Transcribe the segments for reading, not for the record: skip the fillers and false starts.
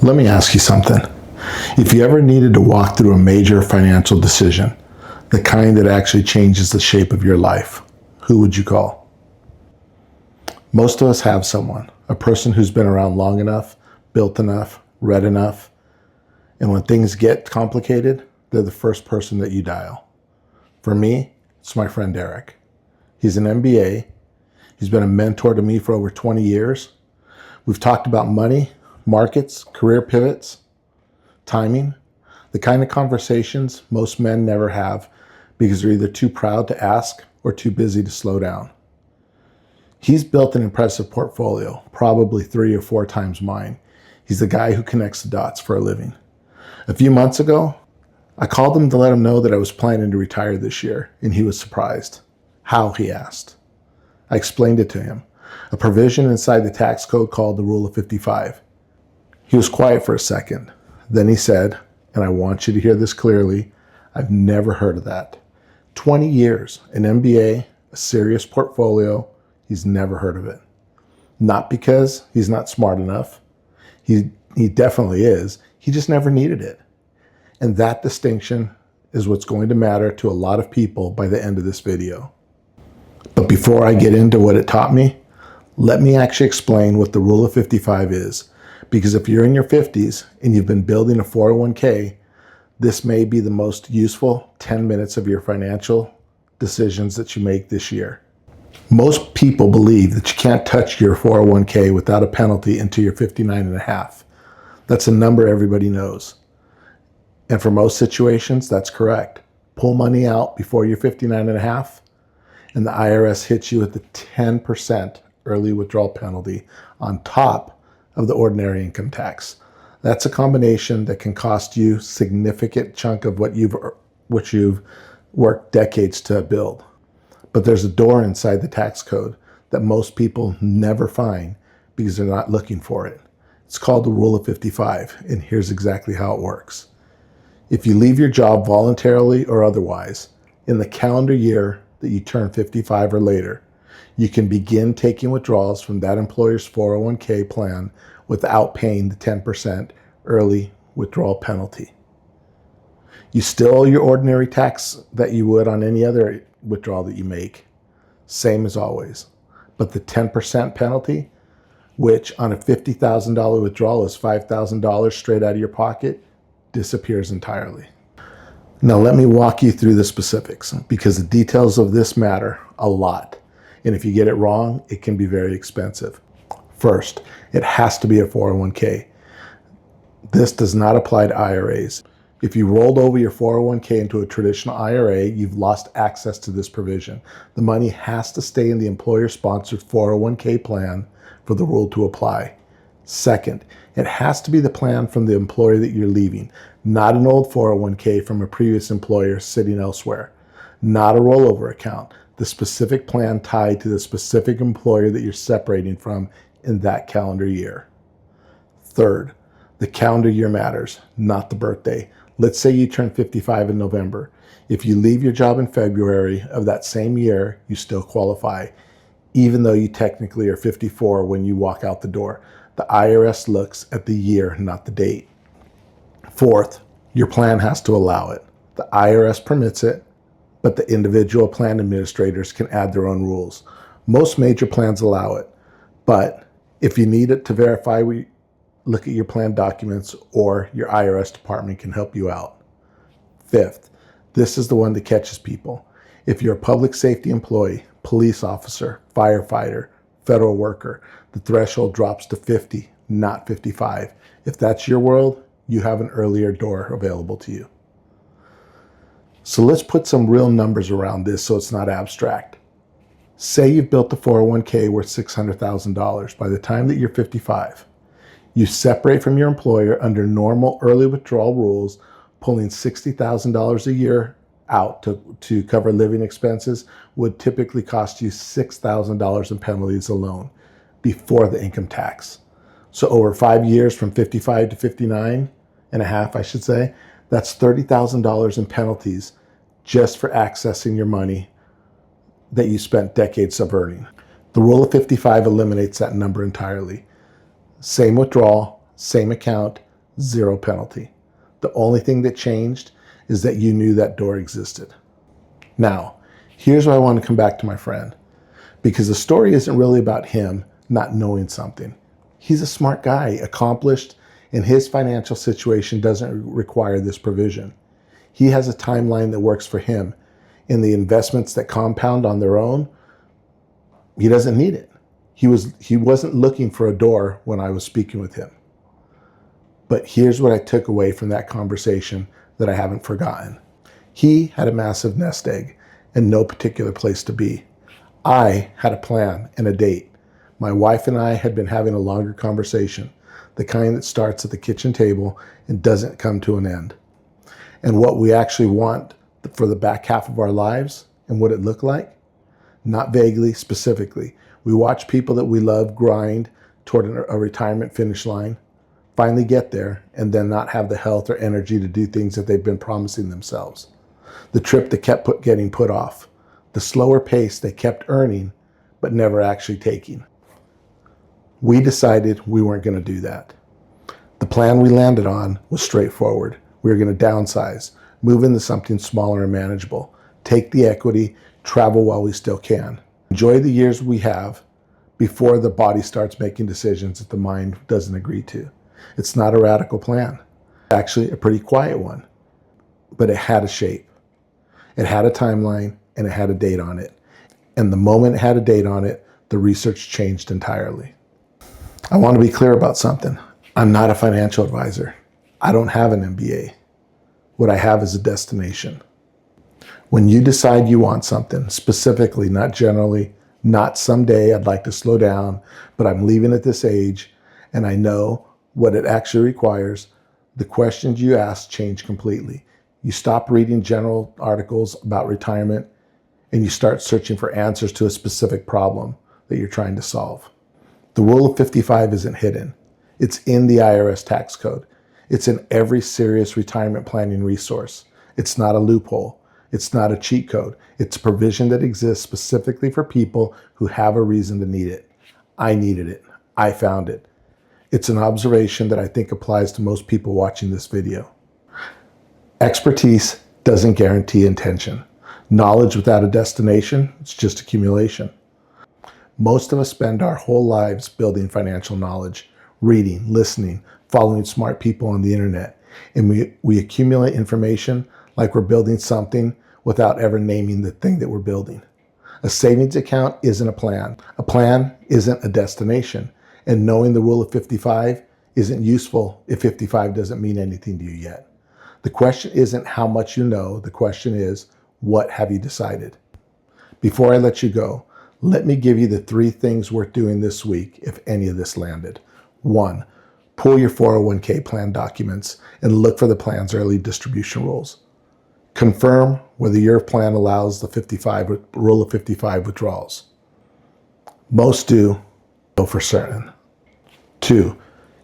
Let me ask you something. If you ever needed to walk through a major financial decision, the kind that actually changes the shape of your life, who would you call? Most of us have someone, a person who's been around long enough, built enough, read enough, and when things get complicated, they're the first person that you dial. For me, it's my friend Eric. He's an MBA. He's been a mentor to me for over 20 years. We've talked about money, markets, career pivots, timing, the kind of conversations most men never have because they're either too proud to ask or too busy to slow down. He's built an impressive portfolio, probably 3 or 4 times mine. He's the guy who connects the dots for a living. A few months ago, I called him to let him know that I was planning to retire this year, and he was surprised. How, he asked. I explained it to him, a provision inside the tax code called the Rule of 55. He was quiet for a second. Then he said, and I want you to hear this clearly, I've never heard of that. 20 years, an MBA, a serious portfolio, he's never heard of it. Not because he's not smart enough. He definitely is. He just never needed it. And that distinction is what's going to matter to a lot of people by the end of this video. But before I get into what it taught me, let me actually explain what the Rule of 55 is. Because if you're in your 50s and you've been building a 401k, this may be the most useful 10 minutes of your financial decisions that you make this year. Most people believe that you can't touch your 401k without a penalty until you're 59 and a half. That's a number everybody knows. And for most situations, that's correct. Pull money out before you're 59 and a half, and the IRS hits you with the 10% early withdrawal penalty on top of the ordinary income tax. That's a combination that can cost you a significant chunk of what you've worked decades to build. But there's a door inside the tax code that most people never find because they're not looking for it. It's called the Rule of 55, and here's exactly how it works. If you leave your job voluntarily or otherwise, in the calendar year that you turn 55 or later, you can begin taking withdrawals from that employer's 401k plan without paying the 10% early withdrawal penalty. You still owe your ordinary tax that you would on any other withdrawal that you make, same as always. But the 10% penalty, which on a $50,000 withdrawal is $5,000 straight out of your pocket, disappears entirely. Now let me walk you through the specifics because the details of this matter a lot. And if you get it wrong, it can be very expensive. First, it has to be a 401k. This does not apply to IRAs. If you rolled over your 401k into a traditional IRA, you've lost access to this provision. The money has to stay in the employer-sponsored 401k plan for the rule to apply. Second, it has to be the plan from the employer that you're leaving, not an old 401k from a previous employer sitting elsewhere, not a rollover account, the specific plan tied to the specific employer that you're separating from in that calendar year. Third, the calendar year matters, not the birthday. Let's say you turn 55 in November. If you leave your job in February of that same year, you still qualify, even though you technically are 54 when you walk out the door. The IRS looks at the year, not the date. Fourth, your plan has to allow it. The IRS permits it, but the individual plan administrators can add their own rules. Most major plans allow it, but if you need it to verify, look at your plan documents or your IRS department can help you out. Fifth, this is the one that catches people. If you're a public safety employee, police officer, firefighter, federal worker, the threshold drops to 50, not 55. If that's your world, you have an earlier door available to you. So let's put some real numbers around this so it's not abstract. Say you've built a 401k worth $600,000 by the time that you're 55. You separate from your employer under normal early withdrawal rules, pulling $60,000 a year out to cover living expenses would typically cost you $6,000 in penalties alone before the income tax. So over 5 years from 55 to 59 and a half, I should say, that's $30,000 in penalties just for accessing your money that you spent decades of earning. The Rule of 55 eliminates that number entirely. Same withdrawal, same account, zero penalty. The only thing that changed is that you knew that door existed. Now, here's where I want to come back to my friend, because the story isn't really about him not knowing something. He's a smart guy, accomplished, and his financial situation doesn't require this provision. He has a timeline that works for him. In the investments that compound on their own, he doesn't need it. He wasn't looking for a door when I was speaking with him. But here's what I took away from that conversation that I haven't forgotten. He had a massive nest egg and no particular place to be. I had a plan and a date. My wife and I had been having a longer conversation, the kind that starts at the kitchen table and doesn't come to an end. And what we actually want for the back half of our lives and what it looked like, not vaguely, specifically. We watch people that we love grind toward a retirement finish line, finally get there, and then not have the health or energy to do things that they've been promising themselves. The trip that kept getting put off, the slower pace they kept earning, but never actually taking. We decided we weren't going to do that. The plan we landed on was straightforward. We were going to downsize, move into something smaller and manageable, take the equity, travel while we still can. Enjoy the years we have before the body starts making decisions that the mind doesn't agree to. It's not a radical plan. Actually, a pretty quiet one, but it had a shape. It had a timeline and it had a date on it. And the moment it had a date on it, the research changed entirely. I want to be clear about something. I'm not a financial advisor. I don't have an MBA. What I have is a destination. When you decide you want something, specifically, not generally, not someday I'd like to slow down, but I'm leaving at this age and I know what it actually requires, the questions you ask change completely. You stop reading general articles about retirement and you start searching for answers to a specific problem that you're trying to solve. The rule of 55 isn't hidden. It's in the IRS tax code. It's in every serious retirement planning resource. It's not a loophole. It's not a cheat code. It's a provision that exists specifically for people who have a reason to need it. I needed it. I found it. It's an observation that I think applies to most people watching this video. Expertise doesn't guarantee intention. Knowledge without a destination, it's just accumulation. Most of us spend our whole lives building financial knowledge, reading, listening, following smart people on the internet, and we accumulate information like we're building something without ever naming the thing that we're building. A savings account isn't a plan. A plan isn't a destination. And knowing the rule of 55 isn't useful if 55 doesn't mean anything to you yet. The question isn't how much you know. The question is, what have you decided? Before I let you go, let me give you the 3 things worth doing this week if any of this landed. 1, pull your 401k plan documents and look for the plan's early distribution rules. Confirm whether your plan allows the rule of 55 withdrawals. Most do, know for certain. 2,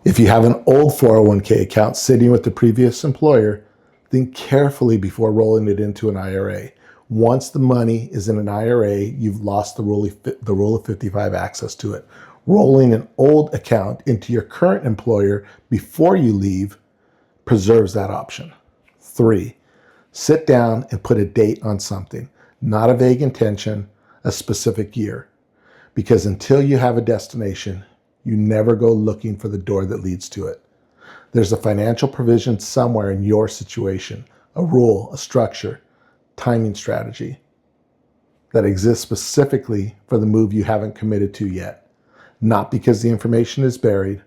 if you have an old 401k account sitting with the previous employer, think carefully before rolling it into an IRA. Once the money is in an IRA, you've lost the rule of 55 access to it. Rolling an old account into your current employer before you leave preserves that option. 3, sit down and put a date on something, not a vague intention, a specific year. Because until you have a destination, you never go looking for the door that leads to it. There's a financial provision somewhere in your situation, a rule, a structure, timing strategy that exists specifically for the move you haven't committed to yet. Not because the information is buried,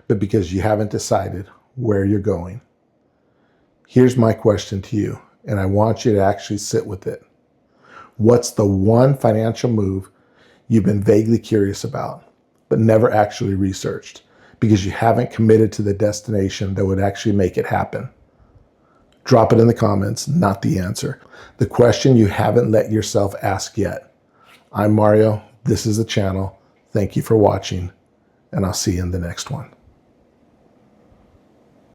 but because you haven't decided where you're going. Here's my question to you, and I want you to actually sit with it. What's the one financial move you've been vaguely curious about, but never actually researched because you haven't committed to the destination that would actually make it happen? Drop it in the comments, not the answer. The question you haven't let yourself ask yet. I'm Mario. This is the channel. Thank you for watching, and I'll see you in the next one.